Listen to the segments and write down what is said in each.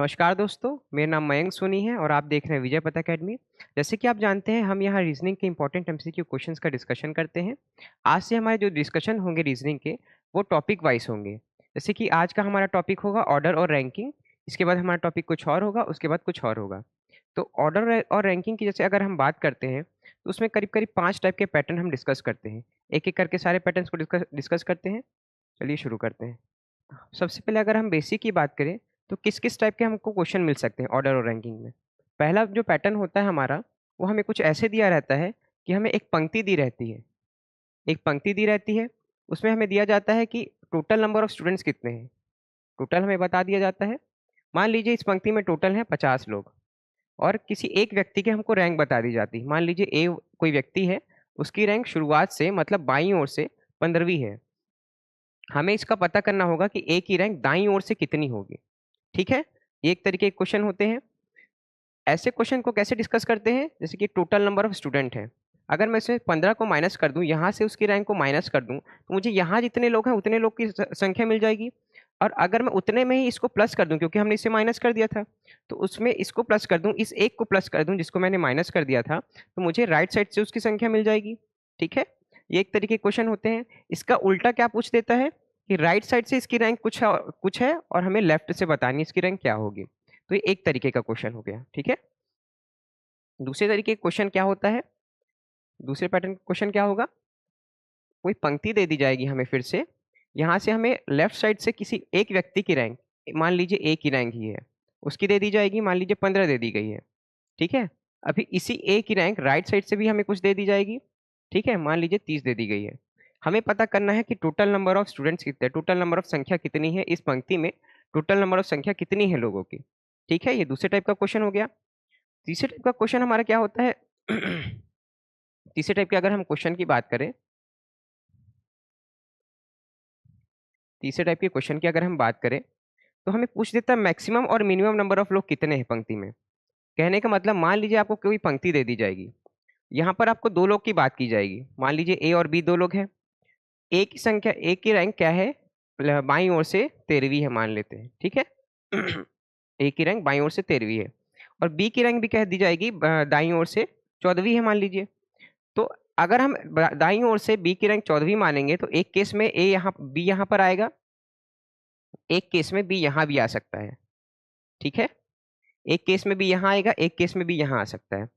नमस्कार दोस्तों, मेरा नाम मयंक सोनी है और आप देख रहे हैं विजय पथ अकेडमी। जैसे कि आप जानते हैं, हम यहाँ रीजनिंग के इंपॉर्टेंट एमसीक्यू क्वेश्चंस का डिस्कशन करते हैं। आज से हमारे जो डिस्कशन होंगे रीजनिंग के, वो टॉपिक वाइज होंगे। जैसे कि आज का हमारा टॉपिक होगा ऑर्डर और रैंकिंग। इसके बाद हमारा टॉपिक कुछ और होगा, उसके बाद कुछ और होगा। तो ऑर्डर और रैंकिंग की जैसे अगर हम बात करते हैं, तो उसमें करीब करीब 5 टाइप के पैटर्न हम डिस्कस करते हैं। एक एक करके सारे पैटर्न्स को डिस्कस करते हैं। चलिए शुरू करते हैं। सबसे पहले अगर हम बेसिक की बात करें, तो किस किस टाइप के हमको क्वेश्चन मिल सकते हैं ऑर्डर और रैंकिंग में। पहला जो पैटर्न होता है हमारा, वो हमें कुछ ऐसे दिया रहता है कि हमें एक पंक्ति दी रहती है। एक पंक्ति दी रहती है, उसमें हमें दिया जाता है कि टोटल नंबर ऑफ स्टूडेंट्स कितने हैं। टोटल हमें बता दिया जाता है। मान लीजिए इस पंक्ति में टोटल है 50 लोग, और किसी एक व्यक्ति के हमको रैंक बता दी जाती है। मान लीजिए ए कोई व्यक्ति है, उसकी रैंक शुरुआत से मतलब बाईं ओर से 15वीं है। हमें इसका पता करना होगा कि ए की रैंक दाईं ओर से कितनी होगी। ठीक है, ये एक तरीके के क्वेश्चन होते हैं। ऐसे क्वेश्चन को कैसे डिस्कस करते हैं, जैसे कि टोटल नंबर ऑफ स्टूडेंट है। अगर मैं इसे 15 को माइनस कर दूं, यहाँ से उसकी रैंक को माइनस कर दूं, तो मुझे यहाँ जितने लोग हैं उतने लोग की संख्या मिल जाएगी। और अगर मैं उतने में ही इसको प्लस कर दूं, क्योंकि हमने इसे माइनस कर दिया था, तो उसमें इसको प्लस कर दूं, इस एक को प्लस कर दूं जिसको मैंने माइनस कर दिया था, तो मुझे राइट साइड से उसकी संख्या मिल जाएगी। ठीक है, ये एक तरीके के क्वेश्चन होते हैं। इसका उल्टा क्या पूछ देता है कि राइट साइड से इसकी रैंक कुछ है और हमें लेफ्ट से बतानी है इसकी रैंक क्या होगी। तो ये एक तरीके का क्वेश्चन हो गया। ठीक है, दूसरे तरीके क्वेश्चन क्या होता है, दूसरे पैटर्न क्वेश्चन क्या होगा, कोई पंक्ति दे दी जाएगी हमें फिर से। यहाँ से हमें लेफ्ट साइड से किसी एक व्यक्ति की रैंक, मान लीजिए ए की रैंक ही है, उसकी दे दी जाएगी। मान लीजिए 15 दे दी गई है। ठीक है, अभी इसी ए की रैंक राइट साइड से भी हमें कुछ दे दी जाएगी। ठीक है, मान लीजिए 30 दे दी गई है। हमें पता करना है कि टोटल नंबर ऑफ स्टूडेंट्स कितने, टोटल नंबर ऑफ संख्या कितनी है इस पंक्ति में, टोटल नंबर ऑफ संख्या कितनी है लोगों की। ठीक है, ये दूसरे टाइप का क्वेश्चन हो गया। तीसरे टाइप का क्वेश्चन हमारा क्या होता है तीसरे टाइप के अगर हम क्वेश्चन की बात करें, तीसरे टाइप के क्वेश्चन की अगर हम बात करें, तो हमें पूछ देता है मैक्सिमम और मिनिमम नंबर ऑफ लोग कितने हैं पंक्ति में। कहने का मतलब, मान लीजिए आपको कोई पंक्ति दे दी जाएगी, यहाँ पर आपको दो लोग की बात की जाएगी। मान लीजिए ए और बी दो लोग हैं। ए की संख्या, ए की रैंक क्या है, बाईं ओर से 13वीं है मान लेते हैं। ठीक है ए की रैंक बाईं ओर से 13वीं है, और बी की रैंक भी कह दी जाएगी दाईं ओर से 14वीं है मान लीजिए। तो अगर हम दाईं ओर से बी की रैंक 14वीं मानेंगे, तो एक केस में ए यहाँ, बी यहाँ पर आएगा, एक केस में बी यहाँ भी आ सकता है। ठीक है, एक केस में भी यहाँ आएगा, एक केस में भी यहाँ आ सकता है।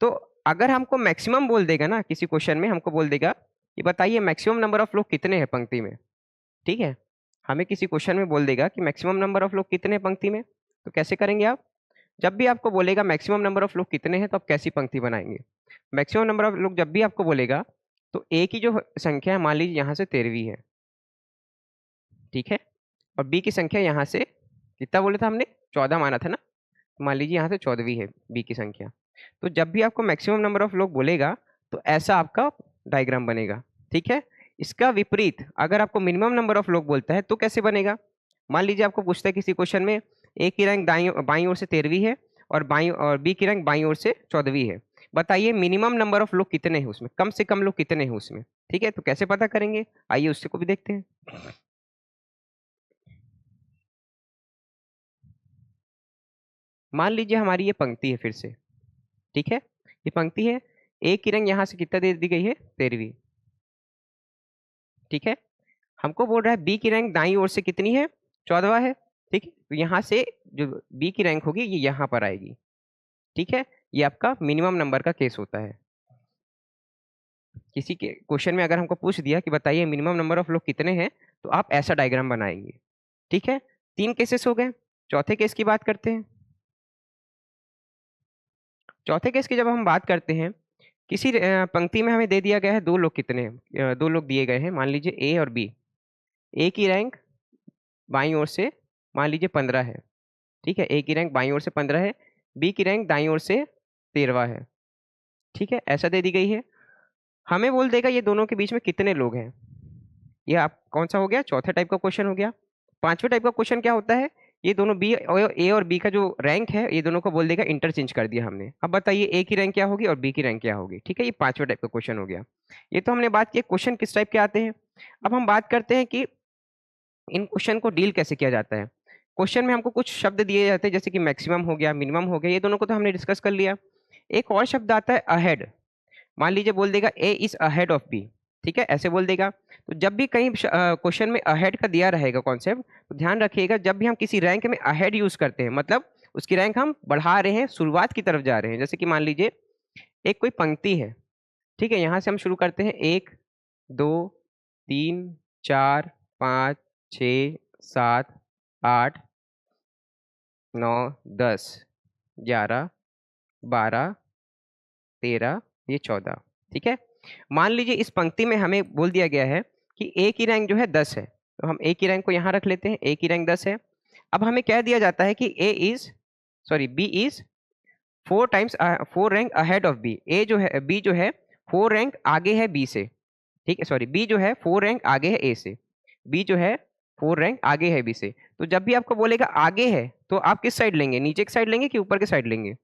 तो अगर हमको मैक्सिमम बोल देगा ना, किसी क्वेश्चन में हमको बोल देगा कि बताइए मैक्सिमम नंबर ऑफ लोग कितने हैं पंक्ति में। ठीक है, हमें किसी क्वेश्चन में बोल देगा कि मैक्सिमम नंबर ऑफ लोग कितने हैं पंक्ति में, तो कैसे करेंगे आप। जब भी आपको बोलेगा मैक्सिमम नंबर ऑफ लोग कितने हैं, तो आप कैसी पंक्ति बनाएंगे। मैक्सिमम नंबर ऑफ लोग जब भी आपको बोलेगा, तो ए की जो संख्या है मान लीजिए यहाँ से 13वीं है। ठीक है, और बी की संख्या यहाँ से कितना बोले था हमने, 14 माना था ना, मान लीजिए यहाँ से 14वीं है बी की संख्या। तो जब भी आपको मैक्सिमम नंबर ऑफ लोग बोलेगा, तो ऐसा आपका डायग्राम बनेगा। ठीक है, इसका विपरीत अगर आपको मिनिमम नंबर ऑफ लोग बोलता है, तो कैसे बनेगा। मान लीजिए आपको पूछता है किसी क्वेश्चन में, ए की रैंक बाईं ओर से 13वीं है, और बी की रैंक बाईं ओर से 14वीं है। बताइए मिनिमम नंबर ऑफ लोग कितने हैं उसमें, कम से कम लोग कितने हैं उसमें। ठीक है, तो कैसे पता करेंगे, आइए उससे को भी देखते हैं। मान लीजिए हमारी ये पंक्ति है फिर से। ठीक है, ये पंक्ति है, ए की रैंक यहाँ से कितना दे दी गई है, 13वीं। ठीक है, हमको बोल रहा है बी की रैंक दाईं ओर से कितनी है, 14वां है। ठीक है, तो यहाँ से जो बी की रैंक होगी ये यहाँ पर आएगी। ठीक है, ये आपका मिनिमम नंबर का केस होता है। किसी के क्वेश्चन में अगर हमको पूछ दिया कि बताइए मिनिमम नंबर ऑफ लोग कितने हैं, तो आप ऐसा डायग्राम बनाएंगे। ठीक है, 3 केसेस हो गए। चौथे केस की बात करते हैं। चौथे केस की जब हम बात करते हैं, किसी पंक्ति में हमें दे दिया गया है दो लोग कितने हैं, दो लोग दिए गए हैं, मान लीजिए ए और बी। ए की रैंक बाईं ओर से मान लीजिए 15 है। ठीक है, ए की रैंक बाईं ओर से 15 है, बी की रैंक दाईं ओर से 13वां है। ठीक है, ऐसा दे दी गई है। हमें बोल देगा ये दोनों के बीच में कितने लोग हैं। ये आप कौन सा हो गया, चौथा टाइप का क्वेश्चन हो गया। पांचवें टाइप का क्वेश्चन क्या होता है, ये दोनों बी और ए और बी का जो रैंक है, ये दोनों को बोल देगा इंटरचेंज कर दिया हमने। अब बताइए ए की रैंक क्या होगी और बी की रैंक क्या होगी। ठीक है, ये पांचवें टाइप का क्वेश्चन हो गया। ये तो हमने बात की क्वेश्चन किस टाइप के आते हैं। अब हम बात करते हैं कि इन क्वेश्चन को डील कैसे किया जाता है। क्वेश्चन में हमको कुछ शब्द दिए जाते हैं जैसे कि मैक्सिमम हो गया, मिनिमम हो गया, ये दोनों को तो हमने डिस्कस कर लिया। एक और शब्द आता है अहेड। मान लीजिए बोल देगा ए इज अहेड ऑफ बी, ठीक है, ऐसे बोल देगा। तो जब भी कहीं क्वेश्चन में अहेड का दिया रहेगा कॉन्सेप्ट, तो ध्यान रखिएगा जब भी हम किसी रैंक में अहेड यूज करते हैं मतलब उसकी रैंक हम बढ़ा रहे हैं, शुरुआत की तरफ जा रहे हैं। जैसे कि मान लीजिए एक कोई पंक्ति है, ठीक है, यहाँ से हम शुरू करते हैं 1 2 3 4 5 6 7 8 9 10 11 12 13 ये 14, ठीक है। मान लीजिए इस पंक्ति में हमें बोल दिया गया है कि ए की रैंक जो है 10 है, तो हम ए की रैंक को यहाँ रख लेते हैं, ए की रैंक 10 है। अब हमें कह दिया जाता है कि B is 4 rank ahead of B. B जो है 4 रैंक आगे है बी से, ठीक है, सॉरी बी जो है 4 रैंक आगे है ए से, बी जो है 4 रैंक आगे है बी से। तो जब भी आपको बोलेगा आगे है तो आप किस साइड लेंगे, नीचे की साइड लेंगे कि ऊपर की साइड लेंगे?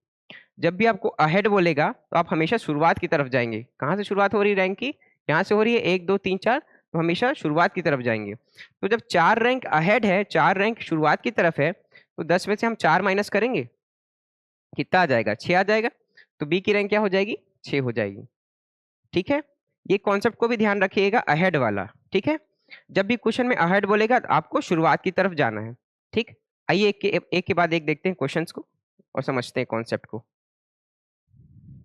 जब भी आपको अहेड बोलेगा तो आप हमेशा शुरुआत की तरफ जाएंगे। कहाँ से शुरुआत हो रही है रैंक की? यहाँ से हो रही है 1 2 3 4, तो हमेशा शुरुआत की तरफ जाएंगे। तो जब 4 रैंक अहेड है, 4 रैंक शुरुआत की तरफ है, तो 10 में से हम 4 माइनस करेंगे, कितना आ जाएगा? 6 आ जाएगा। तो बी की रैंक क्या हो जाएगी? 6 हो जाएगी, ठीक है। ये कॉन्सेप्ट को भी ध्यान रखिएगा, अहेड वाला, ठीक है। जब भी क्वेश्चन में अहेड बोलेगा तो आपको शुरुआत की तरफ जाना है, ठीक। आइए एक के बाद एक देखते हैं क्वेश्चंस को और समझते हैं कॉन्सेप्ट को।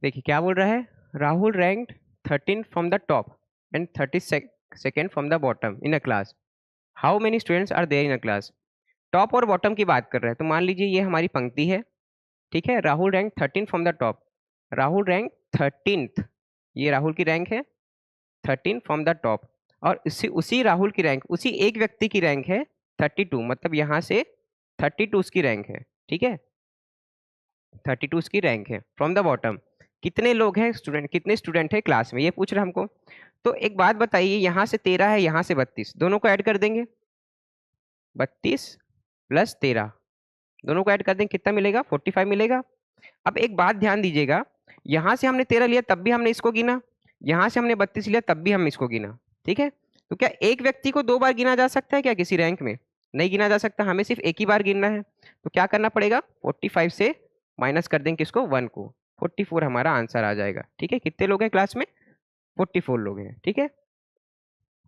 देखिए क्या बोल रहा है, Rahul ranked 13 from the top end 32nd from the bottom in a class. How many students are there in a class? Top और बॉटम की बात कर रहे हैं, तो मान लीजिए ये हमारी पंक्ति है, ठीक है। Rahul rank 13 from the top, Rahul rank 13th, ये राहुल की रैंक है 13 फ्रॉम द टॉप, और उसी राहुल की रैंक, उसी एक व्यक्ति की रैंक है 32, मतलब यहाँ से 32 उसकी रैंक है, ठीक है, 32 उसकी रैंक है। फ्रॉम द बॉटम कितने लोग हैं स्टूडेंट, कितने स्टूडेंट है क्लास में, ये पूछ रहे हमको। तो एक बात बताइए, यहाँ से 13 है, यहाँ से 32, दोनों को ऐड कर देंगे, 32 प्लस 13, दोनों को ऐड कर देंगे, कितना मिलेगा? 45 मिलेगा। अब एक बात ध्यान दीजिएगा, यहाँ से हमने 13 लिया तब भी हमने इसको गिना, यहाँ से हमने 32 लिया तब भी हम इसको गिना, ठीक है। तो क्या एक व्यक्ति को 2 बार गिना जा सकता है क्या किसी रैंक में? नहीं गिना जा सकता, हमें सिर्फ एक ही बार गिनना है। तो क्या करना पड़ेगा, 45 से माइनस कर देंगे किसको? 1 को, 44 हमारा आंसर आ जाएगा, ठीक है। कितने लोग हैं क्लास में? 44 लोग हैं, ठीक है,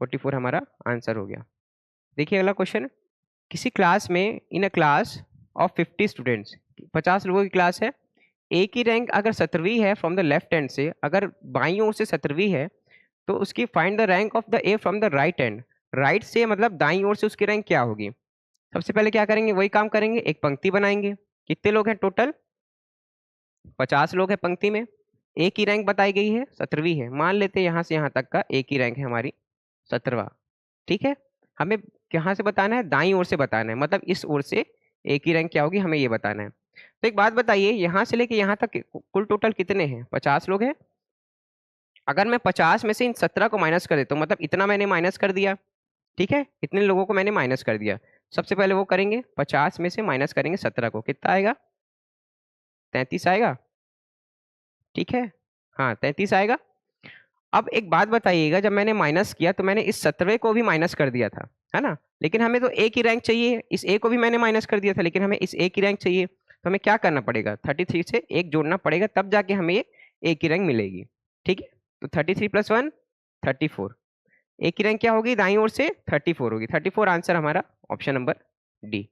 44 हमारा आंसर हो गया। देखिए अगला क्वेश्चन, किसी क्लास में in a class of 50 students, 50 लोगों की क्लास है, ए की रैंक अगर 17वीं है फ्रॉम द लेफ्ट हैंड से, अगर बाईं ओर से 17वीं है, तो उसकी find the rank of the A from the right hand. Right से मतलब दाईं ओर से उसकी रैंक क्या होगी? सबसे पहले क्या करेंगे, वही काम करेंगे, एक पंक्ति बनाएंगे। कितने लोग हैं टोटल? 50 लोग हैं पंक्ति में। ए की रैंक बताई गई है 17वीं है, मान लेते हैं यहाँ से यहाँ तक का ए की रैंक है हमारी 17वां, ठीक है। हमें कहाँ से बताना है? दाईं ओर से बताना है, मतलब इस ओर से ए की रैंक क्या होगी हमें ये बताना है। तो एक बात बताइए, यहाँ से लेके यहाँ तक कुल टोटल कितने हैं? 50 लोग हैं। अगर मैं 50 में से इन 17 को माइनस कर देता हूँ, मतलब इतना मैंने माइनस कर दिया, ठीक है, इतने लोगों को मैंने माइनस कर दिया। सबसे पहले वो करेंगे, 50 में से माइनस करेंगे 17 को, कितना आएगा? 33 आएगा, ठीक है, हाँ 33 आएगा। अब एक बात बताइएगा, जब मैंने माइनस किया तो मैंने इस 17वें को भी माइनस कर दिया था, है ना, लेकिन हमें तो ए की रैंक चाहिए, इस ए को भी मैंने माइनस कर दिया था, लेकिन हमें इस ए की रैंक चाहिए, तो हमें क्या करना पड़ेगा? 33 से एक जोड़ना पड़ेगा, तब जाके हमें ये ए की रैंक मिलेगी, ठीक है। तो 33 + 1 34, ए की रैंक क्या होगी? दाईं ओर से 34 होगी, 34 आंसर हमारा ऑप्शन नंबर डी,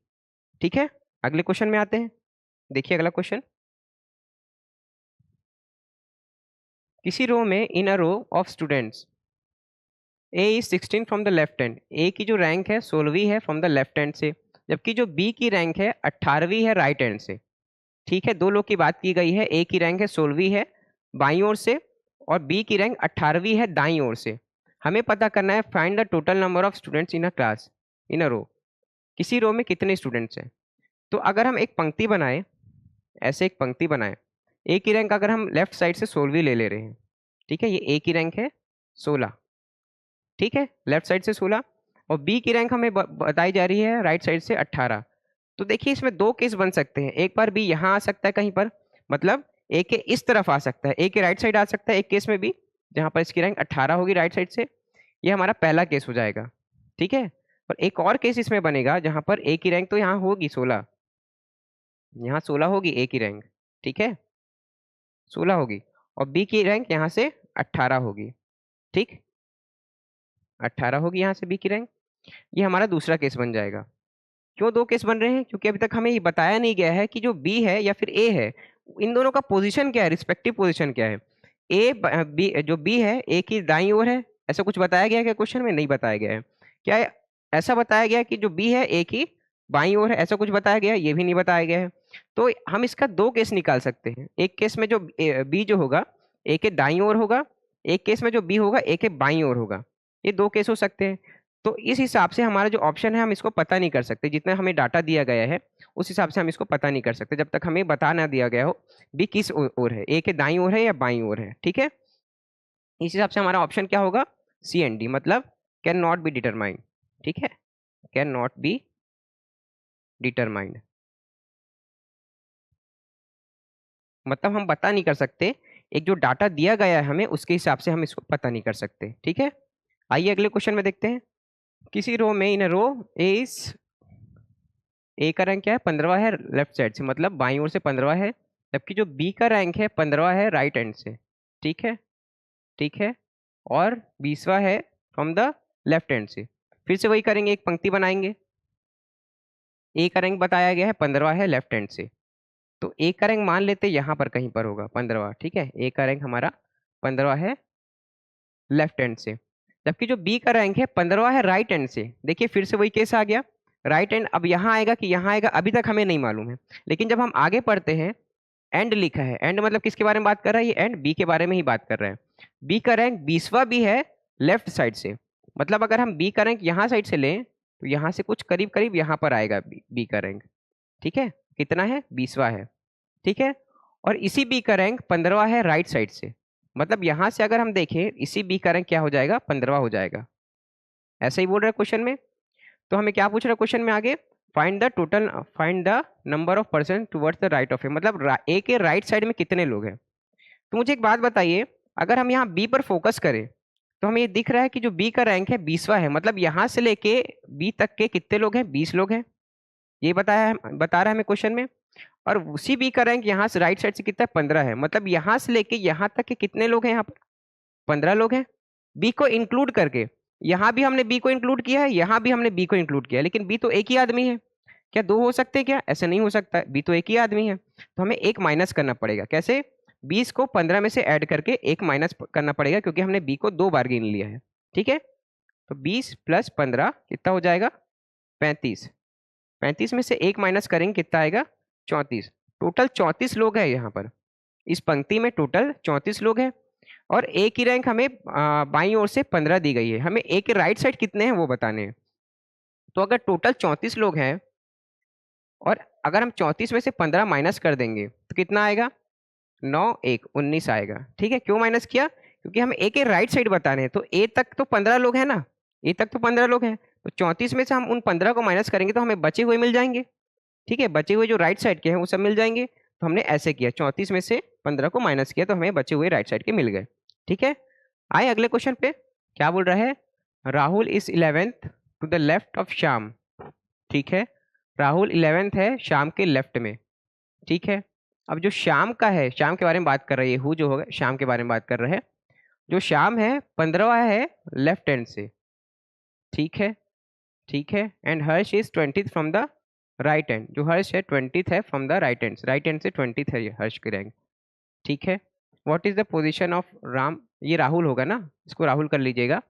ठीक है। अगले क्वेश्चन में आते हैं, देखिए अगला क्वेश्चन, किसी रो में in a row of students A is 16 from the left hand, A की जो रैंक है 16वीं है फ्रॉम द लेफ्ट हैंड से, जबकि जो बी की रैंक है 18वीं है राइट हैंड से, ठीक है। दो लोग की बात की गई है, ए की रैंक है 16वीं है बाईं ओर से और बी की रैंक 18वीं है दाईं ओर से। हमें पता करना है find the total number of students in a class, in a row, किसी रो में कितने स्टूडेंट्स हैं। तो अगर हम एक पंक्ति बनाए, ऐसे एक पंक्ति बनाए, ए की रैंक अगर हम लेफ्ट साइड से 16वीं ले ले रहे हैं, ठीक है, ये ए की रैंक है 16, ठीक है, लेफ्ट साइड से 16, और बी की रैंक हमें बताई जा रही है राइट साइड से 18। तो देखिए इसमें दो केस बन सकते हैं, एक बार बी यहाँ आ सकता है कहीं पर, मतलब ए के इस तरफ आ सकता है, ए के राइट साइड आ सकता है एक केस में भी, जहाँ पर इसकी रैंक 18 होगी राइट साइड से, ये हमारा पहला केस हो जाएगा, ठीक है। और एक और केस इसमें बनेगा जहां पर ए की रैंक तो यहाँ होगी 16, यहाँ 16 होगी ए की रैंक, ठीक है, 16 होगी, और बी की रैंक यहाँ से 18 होगी, ठीक, 18 होगी यहाँ से बी की रैंक। ये हमारा दूसरा केस बन जाएगा। क्यों दो केस बन रहे हैं? क्योंकि अभी तक हमें ये बताया नहीं गया है कि जो बी है या फिर ए है, इन दोनों का पोजीशन क्या है, रिस्पेक्टिव पोजीशन क्या है। ए बी, जो बी है ए की दाईं ओर है, ऐसा कुछ बताया गया है क्या क्वेश्चन में? नहीं बताया गया है। क्या ऐसा बताया गया है कि जो बी है ए की बाईं ओर है, ऐसा कुछ बताया गया है? ये भी नहीं बताया गया है। तो हम इसका दो केस निकाल सकते हैं। एक केस में जो बी जो होगा ए के दाईं ओर होगा, एक केस में जो बी होगा ए के बाईं ओर होगा। ये दो केस हो सकते हैं। तो इस हिसाब से हमारा जो ऑप्शन है हम इसको पता नहीं कर सकते, जितना हमें डाटा दिया गया है उस हिसाब से हम इसको पता नहीं कर सकते जब तक हमें बता ना दिया गया हो बी किस ओर है, ए के दाईं ओर है या बाईं ओर है, ठीक है। इस हिसाब से हमारा ऑप्शन क्या होगा? सी एंड डी, मतलब कैन नॉट बी डिटरमाइंड, ठीक है, कैन नॉट बी डिटरमाइंड, मतलब हम पता नहीं कर सकते, एक जो डाटा दिया गया है हमें उसके हिसाब से हम इसको पता नहीं कर सकते, ठीक है। आइए अगले क्वेश्चन में देखते हैं। किसी रो में इन रो ए का रैंक क्या है? 15वां है लेफ्ट साइड से, मतलब बाईं ओर से 15वां है, जबकि जो बी का रैंक है 15वां है राइट एंड से, ठीक है, ठीक है, और 20वां है फ्रॉम द लेफ्ट हैंड से। फिर से वही करेंगे, एक पंक्ति बनाएंगे। ए का रैंक बताया गया है 15वां है लेफ्ट हैंड से, तो ए का रैंक मान लेते यहाँ पर कहीं पर होगा 15वां, ठीक है, ए का रैंक हमारा 15वां है लेफ्ट हैंड से, जबकि जो बी का रैंक है 15वां है राइट हैंड से। देखिए फिर से वही केस आ गया, राइट हैंड अब यहाँ आएगा कि यहाँ आएगा अभी तक हमें नहीं मालूम है, लेकिन जब हम आगे पढ़ते हैं एंड लिखा है, एंड मतलब किसके बारे में बात कर रहा है? ये एंड बी के बारे में ही बात कर रहा है। बी का रैंक 20वां भी है लेफ्ट साइड से, मतलब अगर हम बी का रैंक यहाँ साइड से लें तो यहाँ से कुछ करीब करीब यहाँ पर आएगा बी का रैंक, ठीक है, कितना है? 20वां है, ठीक है, और इसी बी का रैंक 15वां है राइट साइड से, मतलब यहाँ से अगर हम देखें इसी बी का रैंक क्या हो जाएगा? 15वां हो जाएगा। ऐसा ही बोल रहा है क्वेश्चन में। तो हमें क्या पूछ रहा है क्वेश्चन में आगे? Find the number of person towards the right of A, मतलब ए के राइट साइड में कितने लोग हैं। तो मुझे एक बात बताइए, अगर हम यहाँ बी पर फोकस करें तो हमें ये दिख रहा है कि जो बी का रैंक है 20वां है, मतलब यहाँ से लेके बी तक के कितने लोग हैं? 20 लोग हैं, ये बता रहा है हमें क्वेश्चन में। और उसी बी का रैंक यहाँ से राइट साइड से कितना है? 15 है, मतलब यहाँ से लेके यहाँ तक के कितने लोग हैं? यहाँ पर 15 लोग हैं, बी को इंक्लूड करके। यहाँ भी हमने बी को इंक्लूड किया है, यहाँ भी हमने बी को इंक्लूड किया है, लेकिन बी तो एक ही आदमी है। क्या दो हो सकते हैं क्या? ऐसा नहीं हो सकता, बी तो एक ही आदमी है, तो हमें एक माइनस करना पड़ेगा। कैसे? 20 को 15 में से ऐड करके एक माइनस करना पड़ेगा, क्योंकि हमने बी को दो बार गिन लिया है, ठीक है। तो 20 + 15 कितना हो जाएगा? 35। 35 में से एक माइनस करेंगे कितना आएगा? 34। टोटल 34 लोग हैं यहाँ पर, इस पंक्ति में टोटल 34 लोग हैं। और ए की रैंक हमें बाईं ओर से 15 दी गई है, हमें ए के राइट साइड कितने हैं वो बताने हैं। तो अगर टोटल 34 लोग हैं और अगर हम 34 में से 15 माइनस कर देंगे तो कितना आएगा? 9 1 19 आएगा, ठीक है। क्यों माइनस किया? क्योंकि हमें ए के राइट साइड बताने हैं, तो ए तक तो 15 लोग हैं ना, ए तक तो 15 लोग हैं, तो 34 में से हम उन 15 को माइनस करेंगे तो हमें बचे हुए मिल जाएंगे, ठीक है, बचे हुए जो राइट साइड के हैं वो सब मिल जाएंगे। तो हमने ऐसे किया, 34 में से 15 को माइनस किया तो हमें बचे हुए राइट साइड के मिल गए, ठीक है। आए अगले क्वेश्चन पे, क्या बोल रहा है? Rahul is 11th to the left of Shyam, ठीक है, राहुल 11th है श्याम के लेफ्ट में, ठीक है। अब जो श्याम का है, श्याम के बारे में बात कर रही है, हु जो होगा श्याम के बारे में बात कर रहे हैं। जो श्याम है 15वां है लेफ्ट हैंड से, ठीक है, ठीक है, and Harsh is 20th from the right hand, जो हर्ष है 20th है फ्रॉम द राइट हैंड से 20th है ये हर्ष की रैंक, ठीक है। What is the position of Ram? ये राहुल होगा ना, इसको राहुल कर लीजिएगा,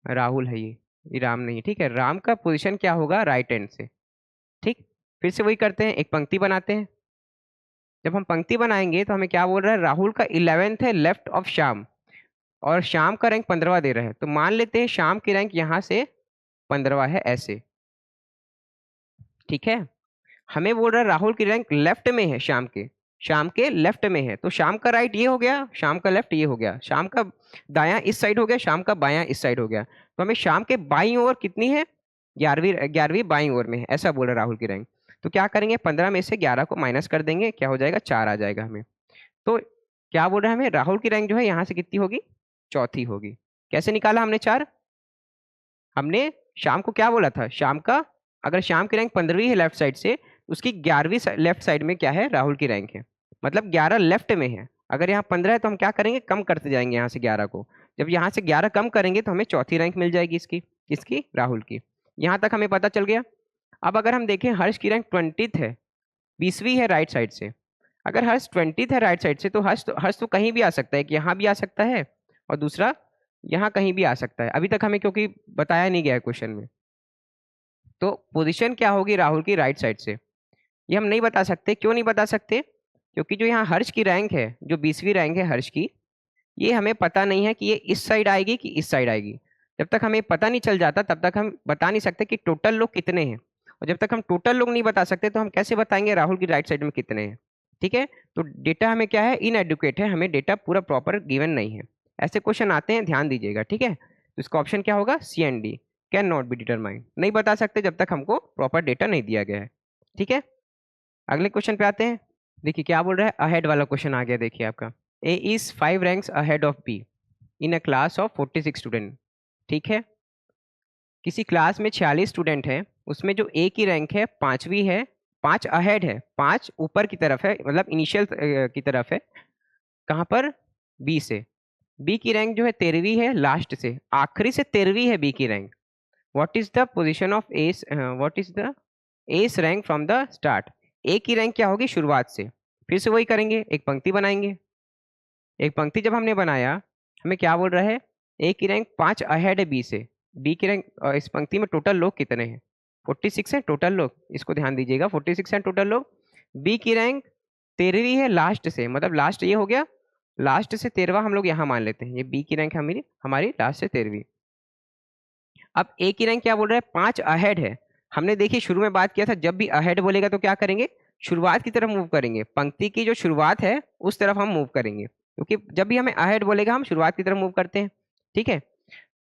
राहुल है ये राम नहीं, ठीक है। राम का पोजीशन क्या होगा? राइट हैंड से, ठीक। फिर से वही करते हैं, एक पंक्ति बनाते हैं। जब हम पंक्ति बनाएंगे तो हमें क्या बोल रहा है? राहुल का 11th है लेफ्ट ऑफ श्याम, और श्याम का रैंक 15वां दे रहा है, तो मान लेते हैं श्याम की रैंक यहाँ से 15वां है ऐसे, ठीक है। हमें बोल रहा है राहुल की रैंक लेफ्ट में है श्याम के लेफ्ट में है, तो श्याम का राइट ये हो गया, श्याम का लेफ्ट ये हो गया, श्याम का दायां इस साइड हो गया, श्याम का बायां इस साइड हो गया, तो हमें श्याम के बाईं ओर कितनी है? 11वीं बाईं ओर में है, ऐसा बोल रहा है राहुल की रैंक। तो क्या करेंगे? 15 में से 11 को माइनस कर देंगे, क्या हो जाएगा? 4 आ जाएगा हमें। तो क्या बोल रहा है हमें? राहुल की रैंक जो है यहाँ से कितनी होगी? चौथी होगी। कैसे निकाला हमने 4? हमने शाम को क्या बोला था, शाम का अगर शाम की रैंक 15वीं है लेफ्ट साइड से, उसकी 11वीं लेफ्ट साइड में क्या है, राहुल की रैंक है, मतलब 11 लेफ्ट में है। अगर यहाँ 15 है तो हम क्या करेंगे, कम करते जाएंगे यहाँ से 11 को। जब यहाँ से 11 कम करेंगे तो हमें चौथी रैंक मिल जाएगी इसकी, किसकी, राहुल की। यहाँ तक हमें पता चल गया। अब अगर हम देखें हर्ष की रैंक 20th है, 20वीं है राइट साइड से। अगर हर्ष 20th है राइट साइड से तो हर्ष तो कहीं भी आ सकता है, कि यहाँ भी आ सकता है और दूसरा यहाँ कहीं भी आ सकता है। अभी तक हमें क्योंकि बताया नहीं गया है क्वेश्चन में, तो पोजीशन क्या होगी राहुल की राइट साइड से, ये हम नहीं बता सकते। क्यों नहीं बता सकते, क्योंकि जो यहाँ हर्ष की रैंक है, जो 20वीं रैंक है हर्ष की, ये हमें पता नहीं है कि ये इस साइड आएगी कि इस साइड आएगी। जब तक हमें पता नहीं चल जाता तब तक हम बता नहीं सकते कि टोटल लोग कितने हैं। और जब तक हम टोटल लोग नहीं बता सकते तो हम कैसे बताएंगे राहुल की राइट साइड में कितने हैं। ठीक है, तो डेटा हमें क्या है, इनएडुकेट है, हमें डेटा पूरा प्रॉपर गिवन नहीं है। ऐसे क्वेश्चन आते हैं, ध्यान दीजिएगा। ठीक है, तो इसका ऑप्शन क्या होगा, C and D, cannot be determined. नहीं बता सकते जब तक हमको प्रॉपर डेटा नहीं दिया गया है। ठीक है, अगले क्वेश्चन पे आते हैं। देखिए क्या बोल रहा है, अहेड वाला क्वेश्चन आ गया। देखिए आपका, A is 5 ranks ahead of B in a class of 46 student. ठीक है, किसी क्लास में 46 स्टूडेंट हैं, उसमें जो ए की रैंक है 5वीं है, 5 अहेड है, 5 ऊपर की तरफ है, मतलब इनिशियल की तरफ है। कहाँ पर, बी से। बी की रैंक जो है 13वीं है, लास्ट से, आखिरी से 13वीं है बी की rank. What is the position of S, what is the S rank from the start. A की रैंक क्या होगी शुरुआत से। फिर से वही करेंगे, एक पंक्ति बनाएंगे। एक पंक्ति जब हमने बनाया, हमें क्या बोल रहा है, ए की रैंक 5 अहेड है बी से। बी की रैंक, इस पंक्ति में टोटल लोग कितने हैं, 46 है टोटल लोग, इसको ध्यान दीजिएगा, 46 है टोटल लोग। बी की रैंक 13वीं है लास्ट से, मतलब लास्ट ये हो गया, लास्ट से 13वां हम लोग यहाँ मान लेते हैं, ये बी की रैंक हमारी हमारी लास्ट से 13वीं। अब ए की रैंक क्या बोल रहा है, 5 अहेड है। हमने देखिए शुरू में बात किया था, जब भी अहेड बोलेगा तो क्या करेंगे, शुरुआत की तरफ मूव करेंगे, पंक्ति की जो शुरुआत है उस तरफ हम मूव करेंगे, क्योंकि जब भी हमें अहेड बोलेगा हम शुरुआत की तरफ मूव करते हैं। ठीक है,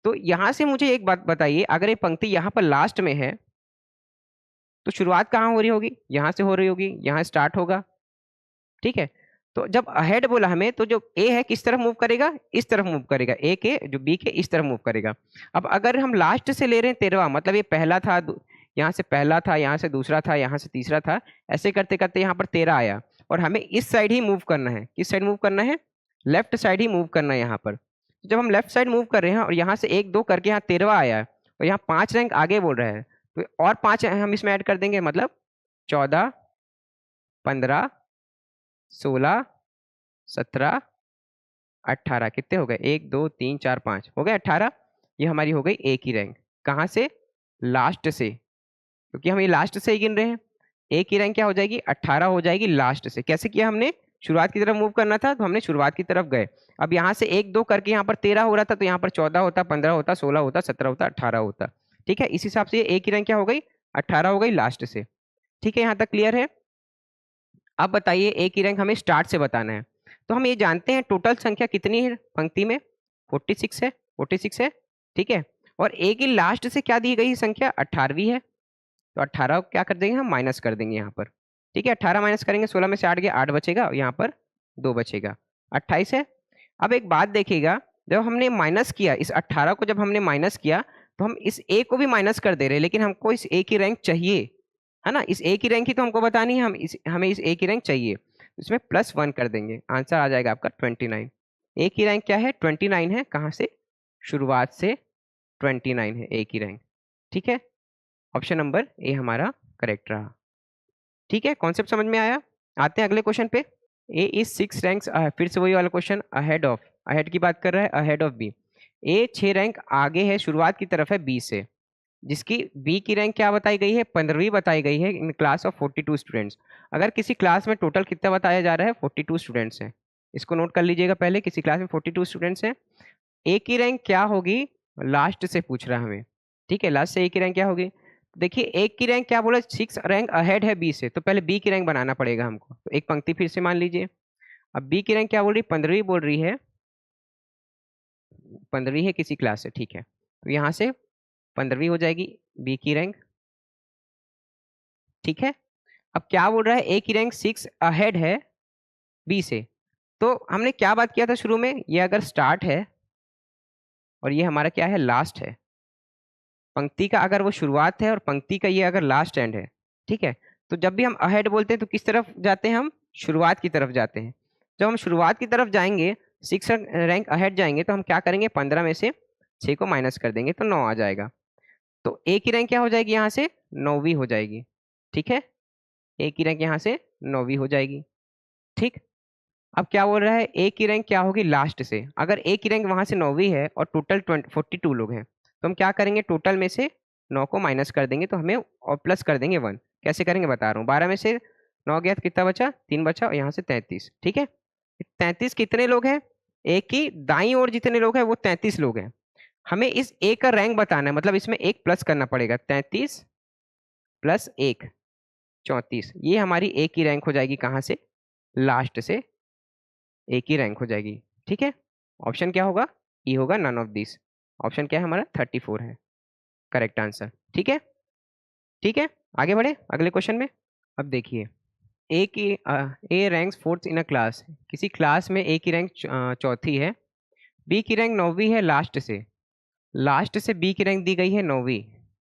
तो यहां से मुझे एक बात बताइए, अगर ये पंक्ति यहाँ पर लास्ट में है तो शुरुआत कहाँ हो रही होगी, यहाँ से हो रही होगी, यहाँ स्टार्ट होगा। ठीक है, तो जब अहेड बोला हमें, तो जो ए है किस तरफ मूव करेगा, इस तरफ मूव करेगा, ए के जो बी के इस तरफ मूव करेगा। अब अगर हम लास्ट से ले रहे हैं 13वां, मतलब ये पहला था, यहाँ से पहला था, यहाँ से दूसरा था, यहाँ से तीसरा था, ऐसे करते करते यहाँ पर 13 आया, और हमें इस साइड ही मूव करना है। किस साइड मूव करना है, लेफ्ट साइड ही मूव करना है यहाँ पर। जब हम लेफ्ट साइड मूव कर रहे हैं और यहाँ से 1 2 करके यहाँ 13वां आया है, और यहाँ 5 रैंक आगे बोल रहा है, तो और 5 हम इसमें ऐड कर देंगे, मतलब 14 15 16 17 18, कितने हो गए, 1 2 3 4 5 हो गए 18। ये हमारी हो गई ए की रैंक, कहाँ से, लास्ट से, क्योंकि हम ये लास्ट से ही गिन रहे हैं। ए की रैंक क्या हो जाएगी, 18 हो जाएगी लास्ट से। कैसे किया हमने, शुरुआत की तरफ मूव करना था तो हमने शुरुआत की तरफ गए। अब यहाँ से 1 2 करके यहाँ पर 13 हो रहा था, तो यहाँ पर 14 होता, 15 होता, 16 होता, 17 होता, 18 होता। ठीक है, इस हिसाब से ए की रैंक क्या हो गई, 18 हो गई लास्ट से। ठीक है, यहाँ तक क्लियर है। अब बताइए ए की रैंक हमें स्टार्ट से बताना है, तो हम ये जानते हैं टोटल संख्या कितनी है पंक्ति में, 46 है, 46 है। ठीक है, और ए की लास्ट से क्या दी गई संख्या, 18वीं है, तो 18 को क्या कर देंगे हम, माइनस कर देंगे यहाँ पर। ठीक है, 18 माइनस करेंगे, 16 में से 8 गया, 8 बचेगा, और यहाँ पर 2 बचेगा, 28 है। अब एक बात देखिएगा, जब हमने माइनस किया इस 18 को, जब हमने माइनस किया तो हम इस ए को भी माइनस कर दे रहे हैं, लेकिन हमको इस ए की रैंक चाहिए, है ना, इस ए की रैंक ही तो हमको बतानी है, हमें इस ए की रैंक चाहिए, इसमें +1 कर देंगे, आंसर आ जाएगा आपका 29। ए की रैंक क्या है, 29 है, कहाँ से, शुरुआत से 29 है ए की रैंक। ठीक है, ऑप्शन नंबर ए हमारा करेक्ट रहा। ठीक है, कॉन्सेप्ट समझ में आया। आते हैं अगले क्वेश्चन पे। ए इज 6 रैंक्स, फिर से वही वाला क्वेश्चन, अहेड ऑफ, अहेड की बात कर रहा है, ahead of B. A 6 rank आगे है, शुरुआत की तरफ है बी से, जिसकी बी की रैंक क्या बताई गई है, 15वीं बताई गई है, इन क्लास ऑफ 42 स्टूडेंट्स। अगर किसी क्लास में टोटल कितना बताया जा रहा है, 42 स्टूडेंट्स हैं, इसको नोट कर लीजिएगा पहले, किसी क्लास में 42 स्टूडेंट्स हैं। ए की रैंक क्या होगी, लास्ट से पूछ रहा है हमें। ठीक है, लास्ट से ए की रैंक क्या होगी, देखिए ए की रैंक क्या बोला, 6 रैंक अहेड है बी से, तो पहले बी की रैंक बनाना पड़ेगा हमको, तो एक पंक्ति फिर से मान लीजिए। अब बी की रैंक क्या बोल रही है, 15वीं बोल रही है, 15वीं है किसी क्लास से। ठीक है, तो यहाँ से 15वीं हो जाएगी बी की रैंक। ठीक है, अब क्या बोल रहा है, ए की रैंक 6 अहेड है बी से, तो हमने क्या बात किया था शुरू में, ये अगर स्टार्ट है और ये हमारा क्या है, लास्ट है, पंक्ति का अगर वो शुरुआत है और पंक्ति का ये अगर लास्ट एंड है, ठीक है, तो जब भी हम अहेड बोलते हैं तो किस तरफ जाते हैं हम? शुरुआत की तरफ जाते हैं। जब हम शुरुआत की तरफ जाएंगे, 6 रैंक अहेड जाएंगे, तो हम क्या करेंगे? 15 में से 6 को माइनस कर देंगे तो 9 आ जाएगा। तो ए की रैंक क्या हो जाएगी? यहाँ से 9वीं हो जाएगी। ठीक है, ए की रैंक यहाँ से 9वीं हो जाएगी। ठीक, अब क्या बोल रहा है? ए की रैंक क्या होगी लास्ट से? अगर ए की रैंक वहां से 9वीं है और टोटल 42 लोग हैं, तो हम क्या करेंगे? टोटल में से 9 को माइनस कर देंगे तो हमें और प्लस कर देंगे 1। कैसे करेंगे बता रहा हूँ। 12 में से 9 गया तो कितना बचा? 3 बचा, और यहाँ से 33। ठीक है, 33 कितने लोग हैं? ए की दाईं ओर जितने लोग हैं वो 33 लोग हैं। हमें इस ए का रैंक बताना है, मतलब इसमें एक प्लस करना पड़ेगा। 33 प्लस 1 34, ये हमारी ए की रैंक हो जाएगी। कहाँ से? लास्ट से ए की रैंक हो जाएगी। ठीक है, ऑप्शन क्या होगा? ई होगा, नन ऑफ दिस। ऑप्शन क्या है हमारा? 34 है करेक्ट आंसर। ठीक है, ठीक है, आगे बढ़े अगले क्वेश्चन में। अब देखिए, ए की A ranks fourth in a class. किसी क्लास में ए की रैंक चौथी है, बी की रैंक 9वीं है लास्ट से बी की रैंक दी गई है 9वीं,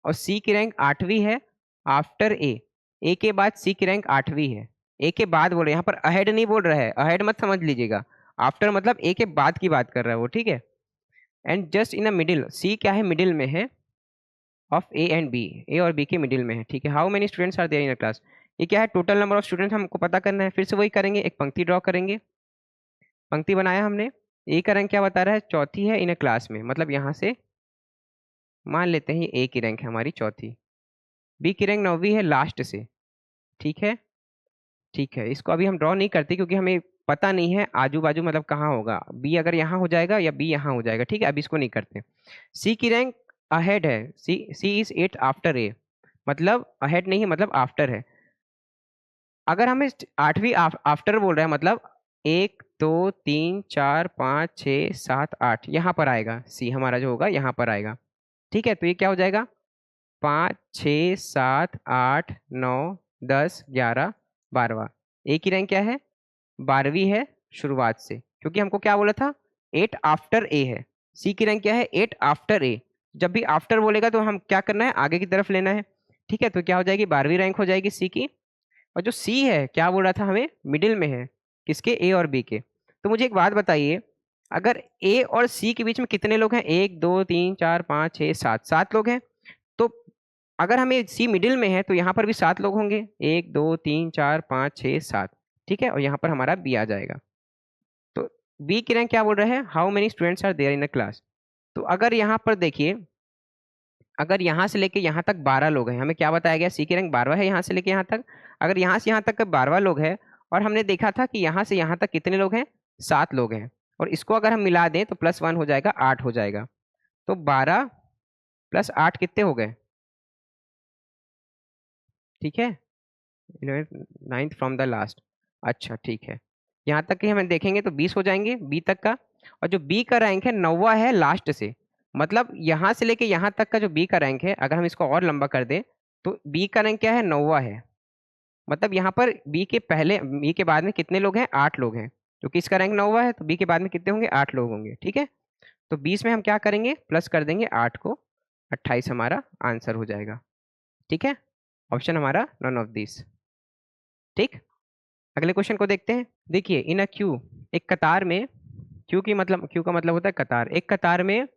और सी की रैंक 8वीं है आफ्टर ए के बाद सी की रैंक 8वीं है। ए के बाद बोल रहे हैं, यहाँ पर अहेड नहीं बोल रहा है, अहेड मत समझ लीजिएगा। आफ्टर मतलब ए के बाद की बात कर रहा है वो। ठीक है, and just in a middle, C क्या है? मिडिल में है of A and B, A और बी के मिडिल में है। ठीक है, how many students are there in a class? ये क्या है? टोटल नंबर ऑफ स्टूडेंट हमको पता करना है। फिर से वही करेंगे, एक पंक्ति ड्रॉ करेंगे। पंक्ति बनाया हमने। ए का रैंक क्या बता रहा है? चौथी है इन अ क्लास में, मतलब यहाँ से मान लेते हैं ए की रैंक है हमारी चौथी। बी की रैंक 9वीं है लास्ट से। ठीक है, ठीक है, इसको अभी हम ड्रॉ नहीं करते क्योंकि हमें पता नहीं है आजू बाजू मतलब कहाँ होगा। बी अगर यहाँ हो जाएगा या बी यहाँ हो जाएगा। ठीक है, अभी इसको नहीं करते। सी की रैंक अहेड है, सी इज 8 आफ्टर ए, मतलब अहेड नहीं है, मतलब आफ्टर है। अगर हमें 8वीं आफ्टर बोल रहा है, मतलब 1 2 3 4 5 6 7 8 यहाँ पर आएगा। सी हमारा जो होगा यहाँ पर आएगा। ठीक है, तो ये क्या हो जाएगा? 5 6 7 8 9 10 11 12। ए की रैंक क्या है? 12वीं है शुरुआत से, क्योंकि हमको क्या बोला था? 8 आफ्टर ए है। सी की रैंक क्या है? 8 आफ्टर ए। जब भी आफ्टर बोलेगा तो हम क्या करना है? आगे की तरफ लेना है। ठीक है, तो क्या हो जाएगी? 12वीं रैंक हो जाएगी सी की। और जो सी है क्या बोल रहा था हमें? मिडिल में है। किसके? ए और बी के। तो मुझे एक बात बताइए, अगर ए और सी के बीच में कितने लोग हैं? 1 2 3 4 5 6 7, 7 लोग हैं। तो अगर हमें सी मिडिल में है तो यहाँ पर भी 7 लोग होंगे। 1 2 3 4 5 6 7। ठीक है, और यहाँ पर हमारा बी आ जाएगा। तो बी की रैंक क्या बोल रहे हैं? How many students are there in a class. तो अगर यहाँ पर देखिए, अगर यहाँ से लेके यहाँ तक 12 लोग हैं, हमें क्या बताया गया? सी की रैंक 12 है यहाँ से लेके यहाँ तक। अगर यहाँ से यहाँ तक 12 लोग हैं, और हमने देखा था कि यहाँ से यहाँ तक कितने लोग हैं? 7 लोग हैं, और इसको अगर हम मिला दें तो +1 हो जाएगा, 8 हो जाएगा। तो 12 + 8 कितने हो गए? ठीक है, 11th 9th from the last. अच्छा ठीक है, यहाँ तक कि हम देखेंगे तो 20 हो जाएंगे बी तक का। और जो बी का रैंक है 9वां है लास्ट से, मतलब यहाँ से लेके यहाँ तक का जो बी का रैंक है, अगर हम इसको और लंबा कर दें तो बी का रैंक क्या है? 9वां है। मतलब यहाँ पर बी के पहले, बी के बाद में कितने लोग हैं? 8 लोग हैं, क्योंकि इसका रैंक 9वां है तो बी के बाद में कितने होंगे? 8 लोग होंगे। ठीक है, तो 20 में हम क्या करेंगे? प्लस कर देंगे 8 को, 28 हमारा आंसर हो जाएगा। ठीक है, ऑप्शन हमारा नन ऑफ दिस। ठीक, अगले क्वेश्चन को देखते हैं। देखिए, इन अ क्यू, एक कतार में, क्यू का मतलब होता है कतार। एक कतार में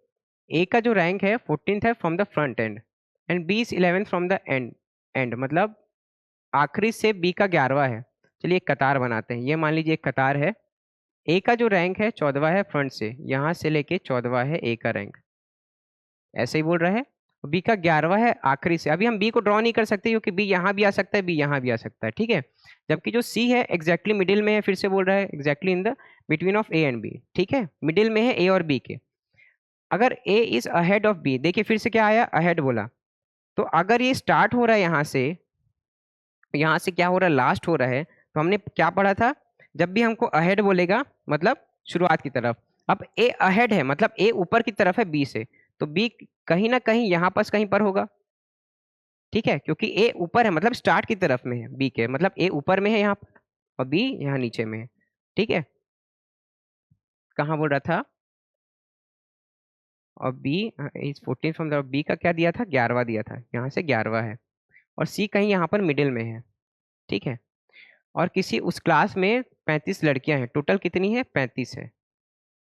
ए का जो रैंक है 14th है from the front end, and B is 11th from the end मतलब आखिरी से बी का 11वां है। चलिए एक कतार बनाते हैं। ये मान लीजिए एक कतार है। ए का जो रैंक है 14वां है फ्रंट से, यहाँ से लेके 14वां है ए का रैंक, ऐसे ही बोल रहा है। बी का 11वां है आखिरी से। अभी हम बी को ड्रॉ नहीं कर सकते क्योंकि बी यहाँ भी आ सकता है, बी यहाँ भी आ सकता है। ठीक है, जबकि जो सी है एग्जैक्टली मिडिल में है। फिर से बोल रहा है exactly in the between of A and B. ठीक है, मिडिल में है ए और बी के। अगर ए इज अहेड ऑफ बी, देखिए फिर से क्या आया? अहेड बोला। तो अगर ये स्टार्ट हो रहा है यहाँ से क्या हो रहा है? लास्ट हो रहा है। तो हमने क्या पढ़ा था? जब भी हमको अहेड बोलेगा मतलब शुरुआत की तरफ। अब ए अहेड है मतलब ए ऊपर की तरफ है बी से, तो बी कहीं ना कहीं यहाँ पास कहीं पर होगा। ठीक है, क्योंकि ए ऊपर है मतलब स्टार्ट की तरफ में है बी के, मतलब ए ऊपर में है यहाँ पर और बी यहाँ नीचे में है। ठीक है, कहाँ बोल रहा था? और B is 14 from the B का क्या दिया था, 11वां दिया था, यहाँ से 11वां है, और सी कहीं यहाँ पर मिडिल में है, ठीक है। और किसी उस क्लास में 35 लड़कियां हैं, टोटल कितनी है, 35 है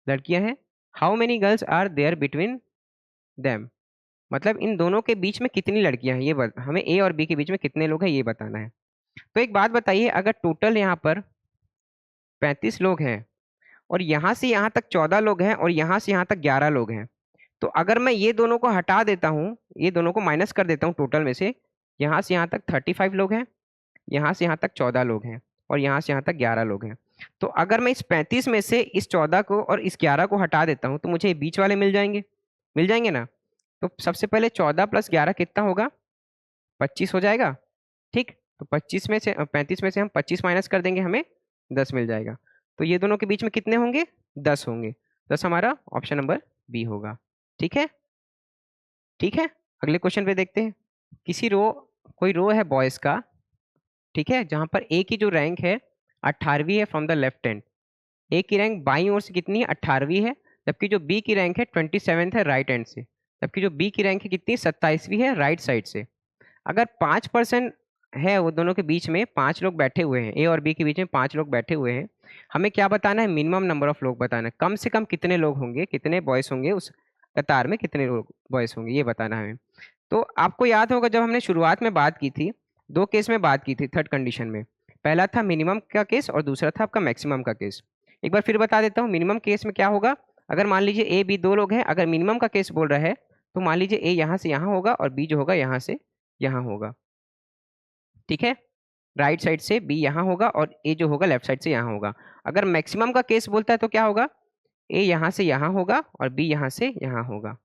लड़कियां हैं। How many girls are there between them, मतलब इन दोनों के बीच में कितनी लड़कियां हैं, हमें ए और बी के बीच में कितने लोग हैं ये बताना है। तो एक बात बताइए, अगर टोटल यहाँ पर 35 लोग हैं और यहाँ से यहाँ तक 14 लोग हैं और यहाँ से यहाँ तक 11 लोग हैं, तो अगर मैं ये दोनों को हटा देता हूँ, ये दोनों को माइनस कर देता हूँ टोटल में से, यहाँ से यहाँ तक 35 लोग हैं, यहाँ से यहाँ तक 14 लोग हैं, और यहाँ से यहाँ तक 11 लोग हैं। तो अगर मैं इस 35 में से इस 14 को और इस 11 को हटा देता हूँ तो मुझे ये बीच वाले मिल जाएंगे ना। तो सबसे पहले 14 + 11 कितना होगा, 25 हो जाएगा, ठीक। तो 25 में से 35 में से हम 25 माइनस कर देंगे, हमें 10 मिल जाएगा। तो ये दोनों के बीच में कितने होंगे, 10 होंगे। 10 हमारा ऑप्शन नंबर बी होगा, ठीक है। ठीक है, अगले क्वेश्चन पे देखते हैं। कोई रो है बॉयज का, ठीक है, जहां पर ए की जो रैंक है 18वीं है from the left hand. A की रैंक बाईं ओर से कितनी है, 18वीं है, जबकि जो बी की रैंक है 27th है राइट हैंड से, जबकि जो बी की रैंक है कितनी, 27वीं है राइट साइड से। अगर 5% है वो दोनों के बीच में, 5 लोग बैठे हुए हैं, ए और बी के बीच में 5 लोग बैठे हुए हैं, हमें क्या बताना है, मिनिमम नंबर ऑफ लोग बताना है, कम से कम कितने लोग होंगे, कितने बॉयस होंगे उस कतार में, कितने लोग बॉयस होंगे ये बताना है हमें। तो आपको याद होगा जब हमने शुरुआत में बात की थी, 2 केस में बात की थी थर्ड कंडीशन में। पहला था मिनिमम का केस और दूसरा था आपका मैक्सिमम का केस। एक बार फिर बता देता हूँ, मिनिमम केस में क्या होगा, अगर मान लीजिए ए बी 2 लोग हैं, अगर मिनिमम का केस बोल रहा है तो मान लीजिए ए यहाँ से यहाँ होगा और बी जो होगा यहाँ से यहाँ होगा, ठीक है। राइट साइड से बी यहाँ होगा और ए जो होगा लेफ्ट साइड से यहाँ होगा। अगर मैक्सिमम का केस बोलता है तो क्या होगा, ए यहाँ से यहाँ होगा और बी यहाँ से यहाँ होगा,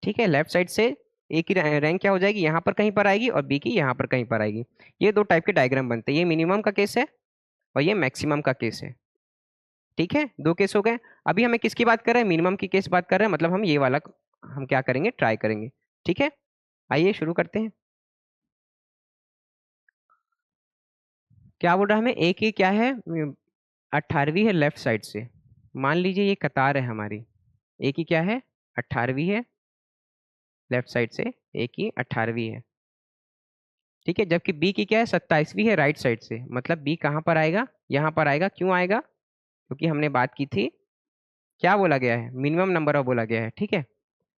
ठीक है। लेफ्ट साइड से ए की रैंक क्या हो जाएगी, यहाँ पर कहीं पर आएगी और बी की यहाँ पर कहीं पर आएगी। ये 2 टाइप के डायग्राम बनते हैं, ये मिनिमम का केस है और ये मैक्सिमम का केस है, ठीक है। 2 केस हो गए। अभी हमें किसकी बात कर रहे हैं, मिनिमम की केस बात कर रहे हैं, मतलब हम ये वाला हम क्या करेंगे, ट्राई करेंगे, ठीक है। आइए शुरू करते हैं। क्या बोल रहा है हमें, ए की क्या है, 18वीं है लेफ्ट साइड से। मान लीजिए ये कतार है हमारी, ए की क्या है, 18वीं है लेफ्ट साइड से, ए की 18वीं है, ठीक है। जबकि बी की क्या है, 27वीं है राइट साइड से, मतलब बी कहाँ पर आएगा, यहाँ पर आएगा। क्यों आएगा, क्योंकि हमने बात की थी, क्या बोला गया है, मिनिमम नंबर ऑफ बोला गया है, ठीक है।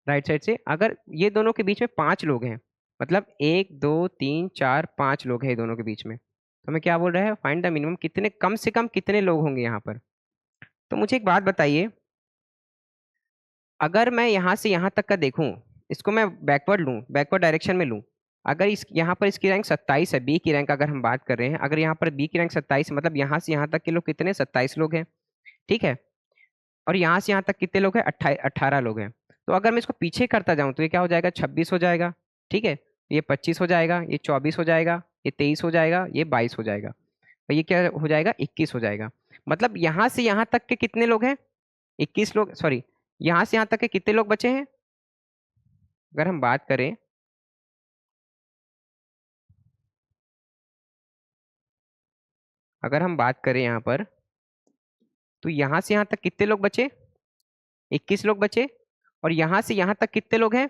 राइट साइड से अगर ये दोनों के बीच में 5 लोग हैं, मतलब 1 2 3 4 5 लोग हैं ये दोनों के बीच में, तो हमें क्या बोल रहा है, फाइंड द मिनिमम, कितने कम से कम कितने लोग होंगे यहाँ पर। तो मुझे एक बात बताइए, अगर मैं यहाँ से यहाँ तक का देखूँ, इसको मैं बैकवर्ड लूँ, बैकवर्ड डायरेक्शन में लूँ, अगर इस यहाँ पर इसकी रैंक 27 है, बी की रैंक अगर हम बात कर रहे हैं, अगर यहाँ पर बी की रैंक 27 है, मतलब यहाँ से यहाँ तक के लोग कितने, 27 लोग हैं, ठीक है। और यहाँ से यहाँ तक कितने लोग हैं, 18 लोग हैं। तो अगर मैं इसको पीछे करता जाऊँ तो ये क्या हो जाएगा, 26 हो जाएगा, ठीक है। ये 25 हो जाएगा, ये 24 हो जाएगा, ये 23 हो जाएगा, ये 22 हो जाएगा, और ये क्या हो जाएगा, 21 हो जाएगा। मतलब यहाँ से यहाँ तक के कितने लोग हैं, 21 लोग, सॉरी, यहाँ से यहाँ तक के कितने लोग बचे हैं, अगर हम बात करें, अगर हम बात करें यहाँ पर, तो यहाँ से यहाँ तक कितने लोग बचे, 21 लोग बचे, और यहाँ से यहाँ तक कितने लोग हैं,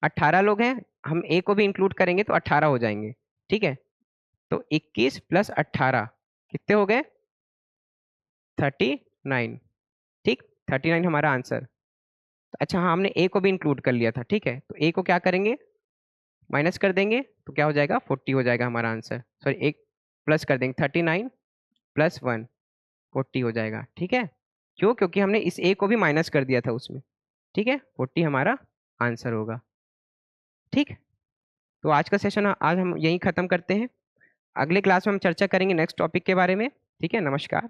18 लोग हैं। हम ए को भी इंक्लूड करेंगे तो 18 हो जाएंगे, ठीक है। तो 21 + 18 कितने हो गए, 39, ठीक, 39 हमारा आंसर। अच्छा हाँ, हमने ए को भी इंक्लूड कर लिया था, ठीक है। तो ए को क्या करेंगे, माइनस कर देंगे, तो क्या हो जाएगा, 40 हो जाएगा हमारा आंसर, सॉरी एक प्लस कर देंगे, 39 + 1 40 हो जाएगा, ठीक है। क्यों, क्योंकि हमने इस ए को भी माइनस कर दिया था उसमें, ठीक है। 40 हमारा आंसर होगा, ठीक। तो आज का सेशन आज हम यहीं ख़त्म करते हैं, अगले क्लास में हम चर्चा करेंगे नेक्स्ट टॉपिक के बारे में, ठीक है। नमस्कार।